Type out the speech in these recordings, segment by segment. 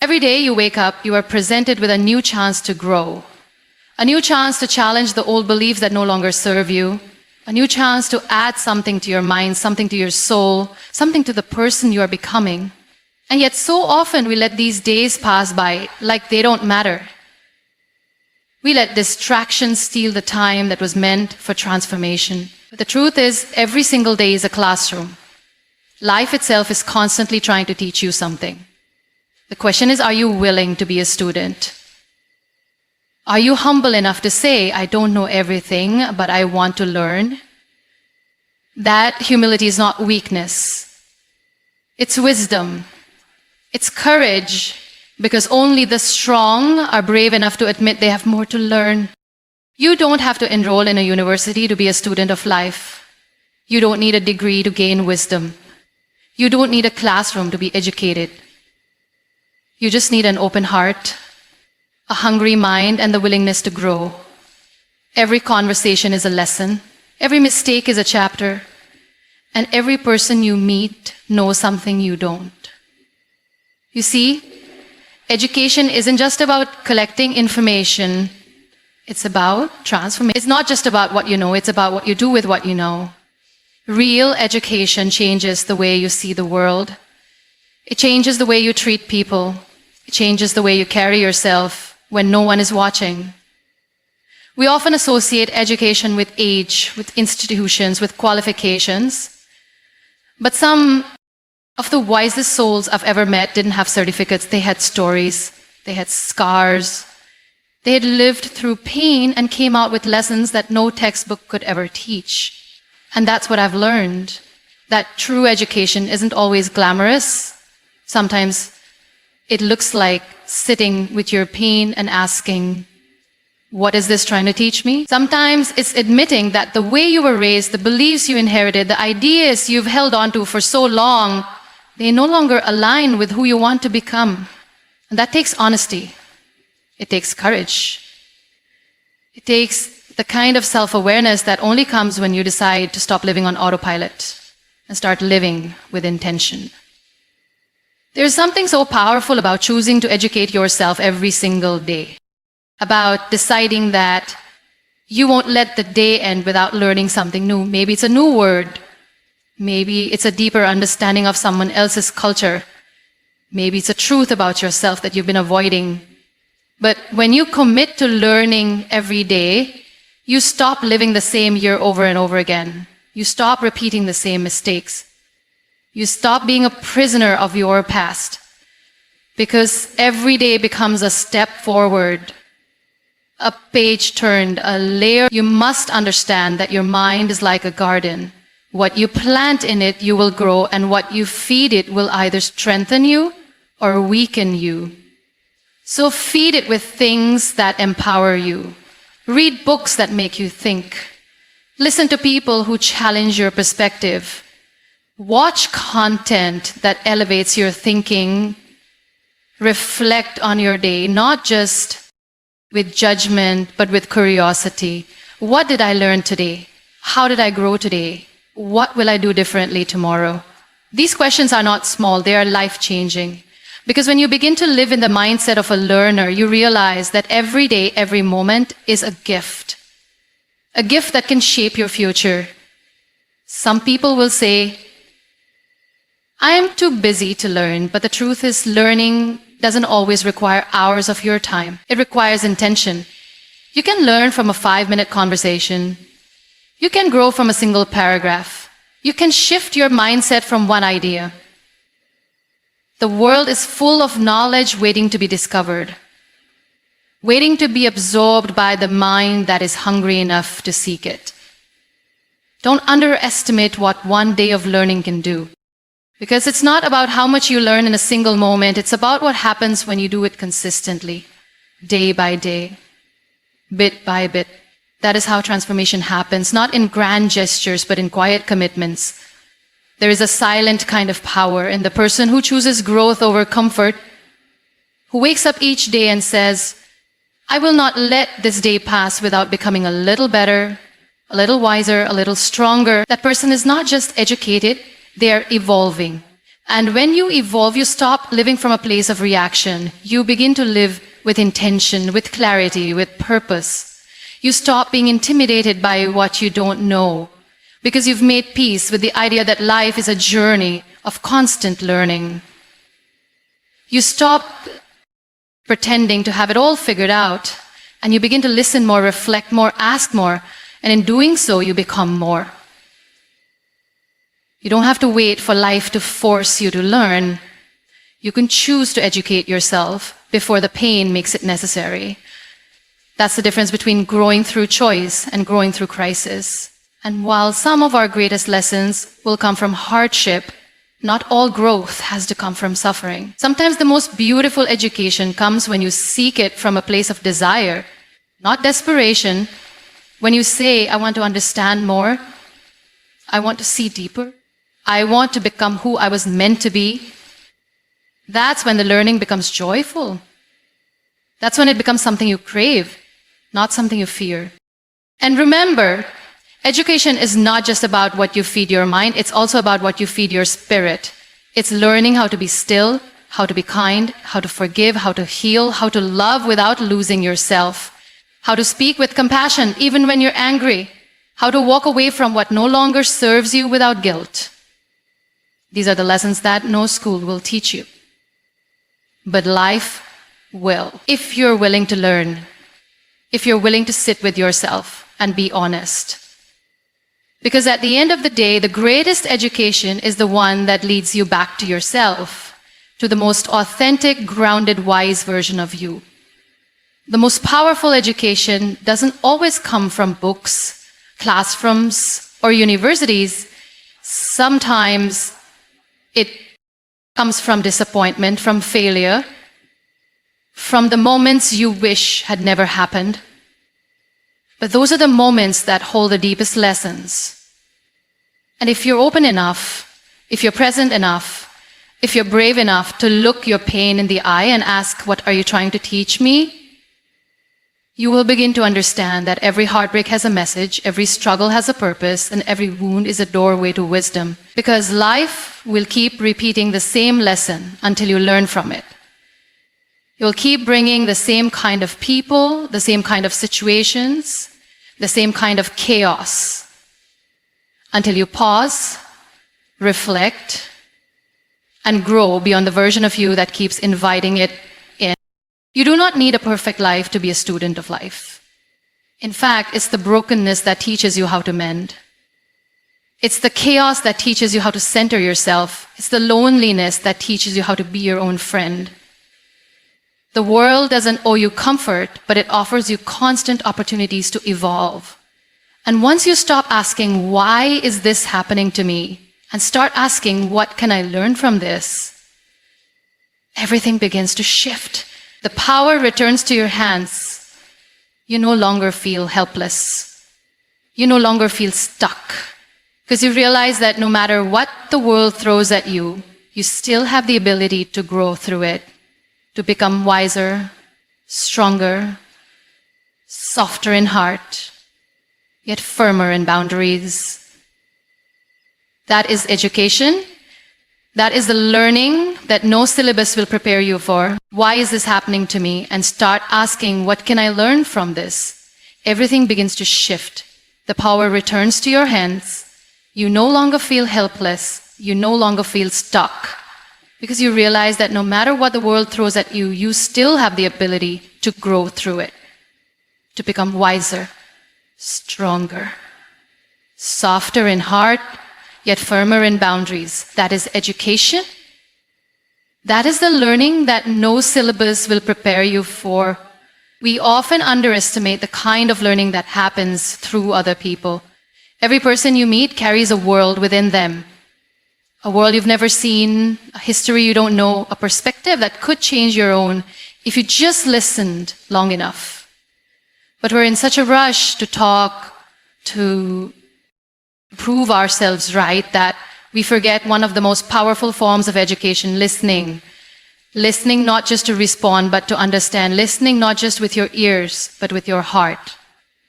Every day you wake up, you are presented with a new chance to grow, a new chance to challenge the old beliefs that no longer serve you, a new chance to add something to your mind, something to your soul, something to the person you are becoming. And yet so often we let these days pass by like they don't matter. We let distractions steal the time that was meant for transformation. But the truth is, every single day is a classroom. Life itself is constantly trying to teach you something. The question is, are you willing to be a student? Are you humble enough to say, I don't know everything, but I want to learn? That humility is not weakness. It's wisdom. It's courage, because only the strong are brave enough to admit they have more to learn. You don't have to enroll in a university to be a student of life. You don't need a degree to gain wisdom. You don't need a classroom to be educated. You just need an open heart, a hungry mind, and the willingness to grow. Every conversation is a lesson. Every mistake is a chapter. And every person you meet knows something you don't. You see, education isn't just about collecting information. It's about transformation. It's not just about what you know, it's about what you do with what you know. Real education changes the way you see the world. It changes the way you treat people. It changes the way you carry yourself when no one is watching. We often associate education with age, with institutions, with qualifications. But some of the wisest souls I've ever met didn't have certificates. They had stories. They had scars. They had lived through pain and came out with lessons that no textbook could ever teach. And that's what I've learned, that true education isn't always glamorous. Sometimes it looks like sitting with your pain and asking, what is this trying to teach me? Sometimes it's admitting that the way you were raised, the beliefs you inherited, the ideas you've held on to for so long, they no longer align with who you want to become. And that takes honesty. It takes courage. It takes the kind of self-awareness that only comes when you decide to stop living on autopilot and start living with intention. There's something so powerful about choosing to educate yourself every single day, about deciding that you won't let the day end without learning something new. Maybe it's a new word. Maybe it's a deeper understanding of someone else's culture. Maybe it's a truth about yourself that you've been avoiding. But when you commit to learning every day, you stop living the same year over and over again. You stop repeating the same mistakes. You stop being a prisoner of your past, because every day becomes a step forward, a page turned, a layer. You must understand that your mind is like a garden. What you plant in it, you will grow, and what you feed it will either strengthen you or weaken you. So feed it with things that empower you. Read books that make you think. Listen to people who challenge your perspective. Watch content that elevates your thinking. Reflect on your day, not just with judgment, but with curiosity. What did I learn today? How did I grow today? What will I do differently tomorrow? These questions are not small, they are life-changing. Because when you begin to live in the mindset of a learner, you realize that every day, every moment is a gift that can shape your future. Some people will say, I am too busy to learn, but the truth is learning doesn't always require hours of your time. It requires intention. You can learn from a 5-minute conversation. You can grow from a single paragraph. You can shift your mindset from one idea. The world is full of knowledge waiting to be discovered, waiting to be absorbed by the mind that is hungry enough to seek it. Don't underestimate what one day of learning can do. Because it's not about how much you learn in a single moment, it's about what happens when you do it consistently, day by day, bit by bit. That is how transformation happens, not in grand gestures, but in quiet commitments. There is a silent kind of power in the person who chooses growth over comfort, who wakes up each day and says, I will not let this day pass without becoming a little better, a little wiser, a little stronger. That person is not just educated, they are evolving. And when you evolve, you stop living from a place of reaction. You begin to live with intention, with clarity, with purpose. You stop being intimidated by what you don't know, because you've made peace with the idea that life is a journey of constant learning. You stop pretending to have it all figured out, and you begin to listen more, reflect more, ask more, and in doing so, you become more. You don't have to wait for life to force you to learn. You can choose to educate yourself before the pain makes it necessary. That's the difference between growing through choice and growing through crisis. And while some of our greatest lessons will come from hardship, not all growth has to come from suffering. Sometimes the most beautiful education comes when you seek it from a place of desire, not desperation. When you say, I want to understand more, I want to see deeper, I want to become who I was meant to be, that's when the learning becomes joyful. That's when it becomes something you crave, not something you fear. And remember, education is not just about what you feed your mind, it's also about what you feed your spirit. It's learning how to be still, how to be kind, how to forgive, how to heal, how to love without losing yourself, how to speak with compassion even when you're angry, how to walk away from what no longer serves you without guilt. These are the lessons that no school will teach you. But life will, if you're willing to learn, if you're willing to sit with yourself and be honest. Because at the end of the day, the greatest education is the one that leads you back to yourself, to the most authentic, grounded, wise version of you. The most powerful education doesn't always come from books, classrooms, or universities. Sometimes it comes from disappointment, from failure, from the moments you wish had never happened. But those are the moments that hold the deepest lessons. And if you're open enough, if you're present enough, if you're brave enough to look your pain in the eye and ask, what are you trying to teach me? You will begin to understand that every heartbreak has a message, every struggle has a purpose, and every wound is a doorway to wisdom. Because life will keep repeating the same lesson until you learn from it. You'll keep bringing the same kind of people, the same kind of situations, the same kind of chaos, until you pause, reflect, and grow beyond the version of you that keeps inviting it in. You do not need a perfect life to be a student of life. In fact, it's the brokenness that teaches you how to mend. It's the chaos that teaches you how to center yourself. It's the loneliness that teaches you how to be your own friend. The world doesn't owe you comfort, but it offers you constant opportunities to evolve. And once you stop asking, why is this happening to me? And start asking, what can I learn from this? Everything begins to shift. The power returns to your hands. You no longer feel helpless. You no longer feel stuck. Because you realize that no matter what the world throws at you, you still have the ability to grow through it, to become wiser, stronger, softer in heart, yet firmer in boundaries. That is education. That is the learning that no syllabus will prepare you for. Why is this happening to me? And start asking, what can I learn from this? Everything begins to shift. The power returns to your hands. You no longer feel helpless. You no longer feel stuck. Because you realize that no matter what the world throws at you, you still have the ability to grow through it, to become wiser, stronger, softer in heart, yet firmer in boundaries. That is education. That is the learning that no syllabus will prepare you for. We often underestimate the kind of learning that happens through other people. Every person you meet carries a world within them. A world you've never seen, a history you don't know, a perspective that could change your own if you just listened long enough. But we're in such a rush to talk, to prove ourselves right, that we forget one of the most powerful forms of education, listening. Listening not just to respond, but to understand. Listening not just with your ears, but with your heart.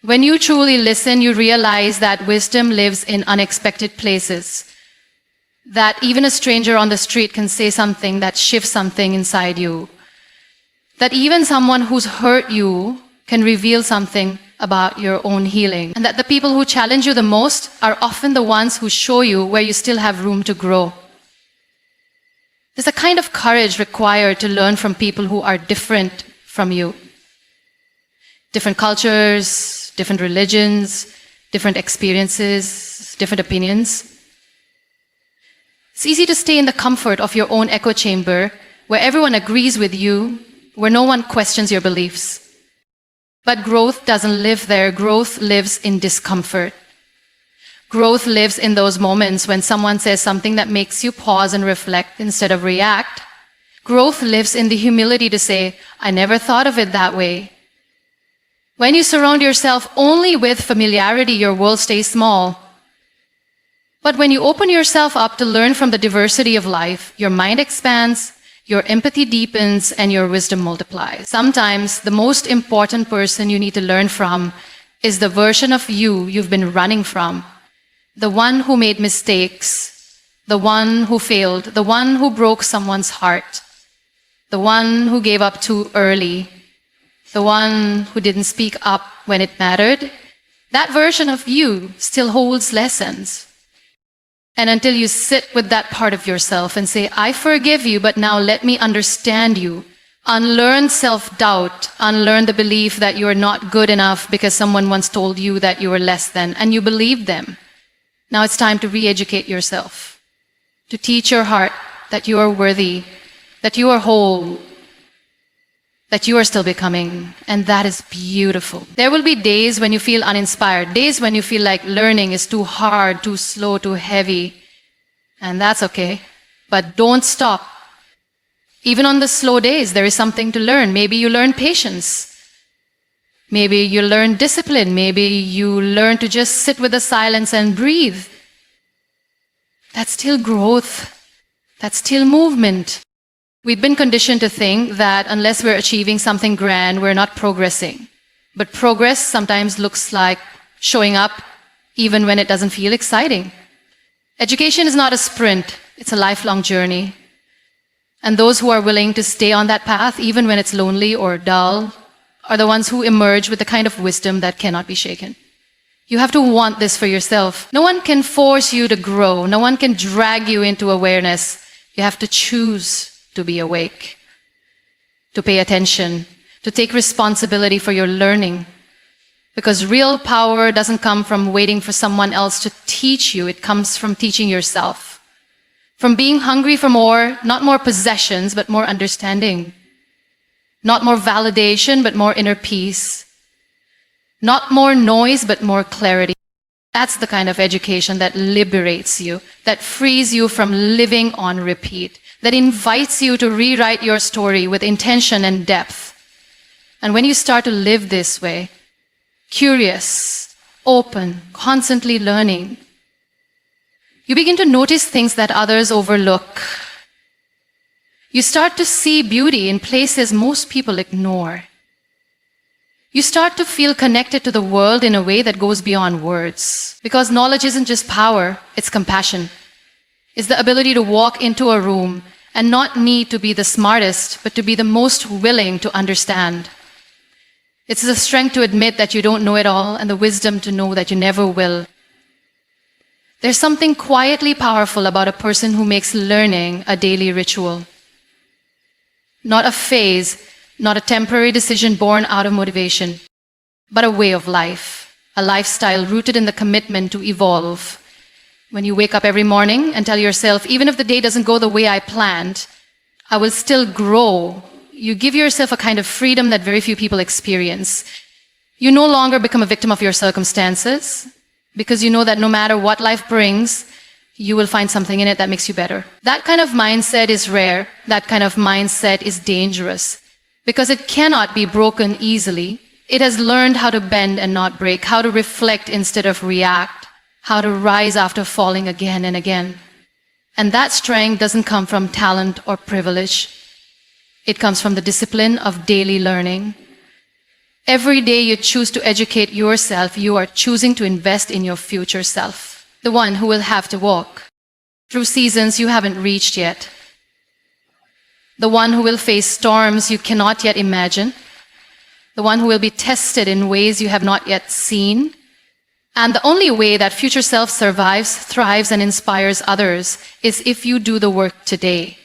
When you truly listen, you realize that wisdom lives in unexpected places. That even a stranger on the street can say something that shifts something inside you. That even someone who's hurt you can reveal something about your own healing. And that the people who challenge you the most are often the ones who show you where you still have room to grow. There's a kind of courage required to learn from people who are different from you. Different cultures, different religions, different experiences, different opinions. It's easy to stay in the comfort of your own echo chamber, where everyone agrees with you, where no one questions your beliefs. But growth doesn't live there. Growth lives in discomfort. Growth lives in those moments when someone says something that makes you pause and reflect instead of react. Growth lives in the humility to say, I never thought of it that way. When you surround yourself only with familiarity, your world stays small. But when you open yourself up to learn from the diversity of life, your mind expands, your empathy deepens, and your wisdom multiplies. Sometimes the most important person you need to learn from is the version of you you've been running from. The one who made mistakes, the one who failed, the one who broke someone's heart, the one who gave up too early, the one who didn't speak up when it mattered. That version of you still holds lessons. And until you sit with that part of yourself and say, I forgive you, but now let me understand you. Unlearn self-doubt, unlearn the belief that you are not good enough because someone once told you that you were less than, and you believed them. Now it's time to re-educate yourself, to teach your heart that you are worthy, that you are whole, that you are still becoming, and that is beautiful. There will be days when you feel uninspired, days when you feel like learning is too hard, too slow, too heavy, and that's okay. But don't stop. Even on the slow days, there is something to learn. Maybe you learn patience. Maybe you learn discipline. Maybe you learn to just sit with the silence and breathe. That's still growth. That's still movement. We've been conditioned to think that unless we're achieving something grand, we're not progressing. But progress sometimes looks like showing up even when it doesn't feel exciting. Education is not a sprint, it's a lifelong journey. And those who are willing to stay on that path, even when it's lonely or dull, are the ones who emerge with the kind of wisdom that cannot be shaken. You have to want this for yourself. No one can force you to grow. No one can drag you into awareness. You have to choose to be awake, to pay attention, to take responsibility for your learning. Because real power doesn't come from waiting for someone else to teach you. It comes from teaching yourself. From being hungry for more, not more possessions, but more understanding. Not more validation, but more inner peace. Not more noise, but more clarity. That's the kind of education that liberates you, that frees you from living on repeat, that invites you to rewrite your story with intention and depth. And when you start to live this way, curious, open, constantly learning, you begin to notice things that others overlook. You start to see beauty in places most people ignore. You start to feel connected to the world in a way that goes beyond words. Because knowledge isn't just power, it's compassion. It's the ability to walk into a room and not need to be the smartest, but to be the most willing to understand. It's the strength to admit that you don't know it all and the wisdom to know that you never will. There's something quietly powerful about a person who makes learning a daily ritual. Not a phase, not a temporary decision born out of motivation, but a way of life, a lifestyle rooted in the commitment to evolve. When you wake up every morning and tell yourself, even if the day doesn't go the way I planned, I will still grow. You give yourself a kind of freedom that very few people experience. You no longer become a victim of your circumstances, because you know that no matter what life brings, you will find something in it that makes you better. That kind of mindset is rare. That kind of mindset is dangerous because it cannot be broken easily. It has learned how to bend and not break, how to reflect instead of react, how to rise after falling again and again. And that strength doesn't come from talent or privilege. It comes from the discipline of daily learning. Every day you choose to educate yourself, you are choosing to invest in your future self, the one who will have to walk through seasons you haven't reached yet. The one who will face storms you cannot yet imagine. The one who will be tested in ways you have not yet seen. And the only way that future self survives, thrives, and inspires others is if you do the work today.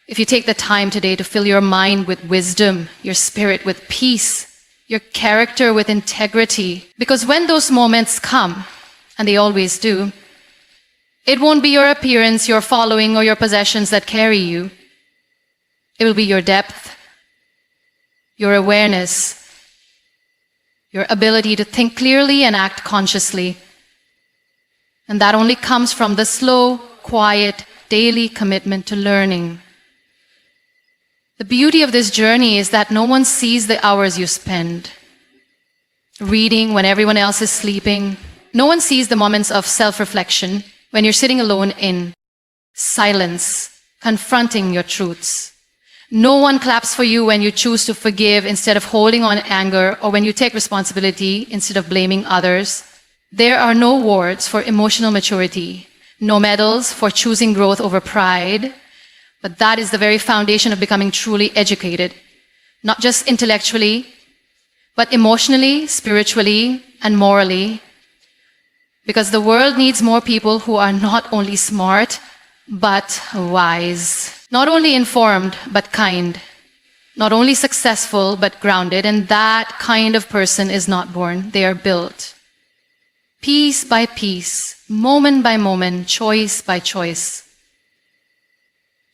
If you take the time today to fill your mind with wisdom, your spirit with peace, your character with integrity. Because when those moments come, and they always do, it won't be your appearance, your following, or your possessions that carry you. It will be your depth, your awareness, your ability to think clearly and act consciously. And that only comes from the slow, quiet, daily commitment to learning. The beauty of this journey is that no one sees the hours you spend reading when everyone else is sleeping. No one sees the moments of self-reflection when you're sitting alone in silence, confronting your truths. No one claps for you when you choose to forgive instead of holding on anger, or when you take responsibility instead of blaming others. There are no awards for emotional maturity, no medals for choosing growth over pride, but that is the very foundation of becoming truly educated, not just intellectually, but emotionally, spiritually, and morally. Because the world needs more people who are not only smart, but wise. Not only informed, but kind. Not only successful, but grounded. And that kind of person is not born, they are built. Piece by piece, moment by moment, choice by choice.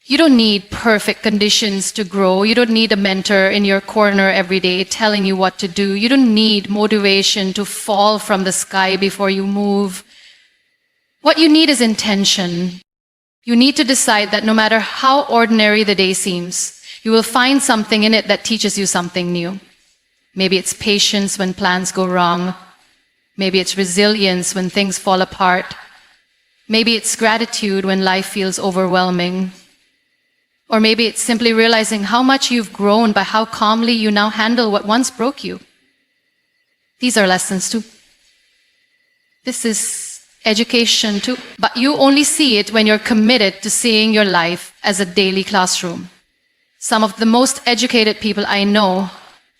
You don't need perfect conditions to grow. You don't need a mentor in your corner every day telling you what to do. You don't need motivation to fall from the sky before you move. What you need is intention. You need to decide that no matter how ordinary the day seems, you will find something in it that teaches you something new. Maybe it's patience when plans go wrong. Maybe it's resilience when things fall apart. Maybe it's gratitude when life feels overwhelming. Or maybe it's simply realizing how much you've grown by how calmly you now handle what once broke you. These are lessons too. This is education too. But you only see it when you're committed to seeing your life as a daily classroom. Some of the most educated people I know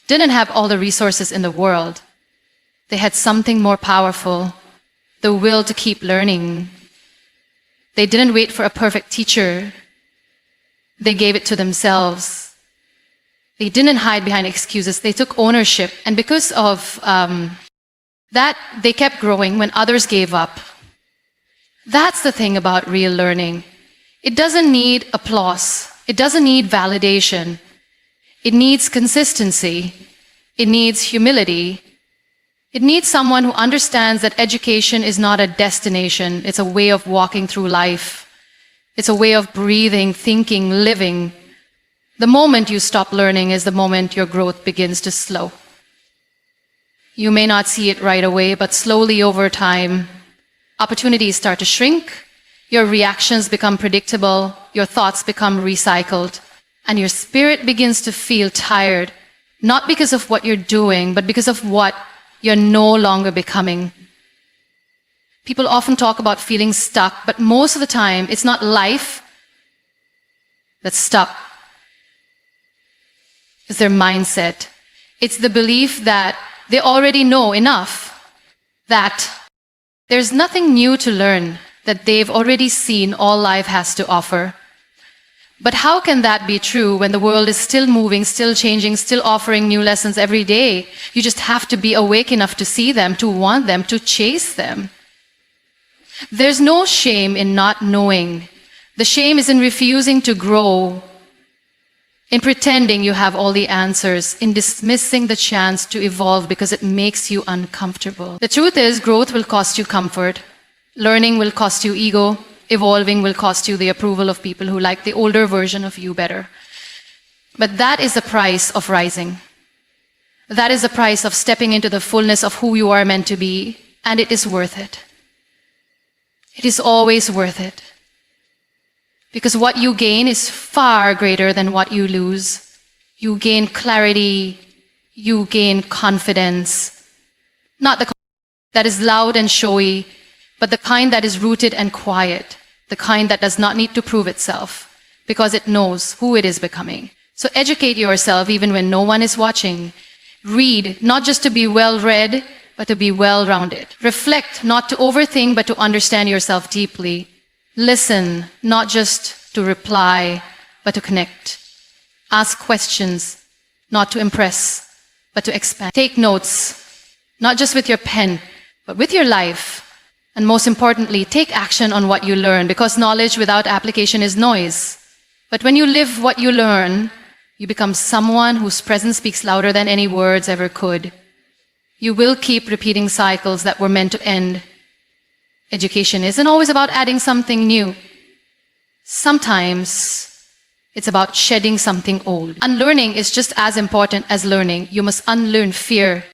didn't have all the resources in the world. They had something more powerful, the will to keep learning. They didn't wait for a perfect teacher. They gave it to themselves. They didn't hide behind excuses. They took ownership. And because of that, they kept growing when others gave up. That's the thing about real learning. It doesn't need applause. It doesn't need validation. It needs consistency. It needs humility. It needs someone who understands that education is not a destination. It's a way of walking through life. It's a way of breathing, thinking, living. The moment you stop learning is the moment your growth begins to slow. You may not see it right away, but slowly over time, opportunities start to shrink, your reactions become predictable, your thoughts become recycled, and your spirit begins to feel tired, not because of what you're doing, but because of what you're no longer becoming. People often talk about feeling stuck, but most of the time, it's not life that's stuck. It's their mindset. It's the belief that they already know enough, that there's nothing new to learn, that they've already seen all life has to offer. But how can that be true when the world is still moving, still changing, still offering new lessons every day? You just have to be awake enough to see them, to want them, to chase them. There's no shame in not knowing. The shame is in refusing to grow, in pretending you have all the answers, in dismissing the chance to evolve because it makes you uncomfortable. The truth is, growth will cost you comfort. Learning will cost you ego. Evolving will cost you the approval of people who like the older version of you better. But that is the price of rising. That is the price of stepping into the fullness of who you are meant to be, and it is worth it. It is always worth it. Because what you gain is far greater than what you lose. You gain clarity, you gain confidence. Not the that is loud and showy, but the kind that is rooted and quiet. the kind that does not need to prove itself, because it knows who it is becoming. So educate yourself even when no one is watching. Read, not just to be well-read, but to be well-rounded. Reflect, not to overthink, but to understand yourself deeply. Listen, not just to reply, but to connect. Ask questions, not to impress, but to expand. Take notes, not just with your pen, but with your life. And most importantly, take action on what you learn, because knowledge without application is noise. But when you live what you learn, you become someone whose presence speaks louder than any words ever could. You will keep repeating cycles that were meant to end. Education isn't always about adding something new. Sometimes it's about shedding something old. Unlearning is just as important as learning. You must unlearn fear,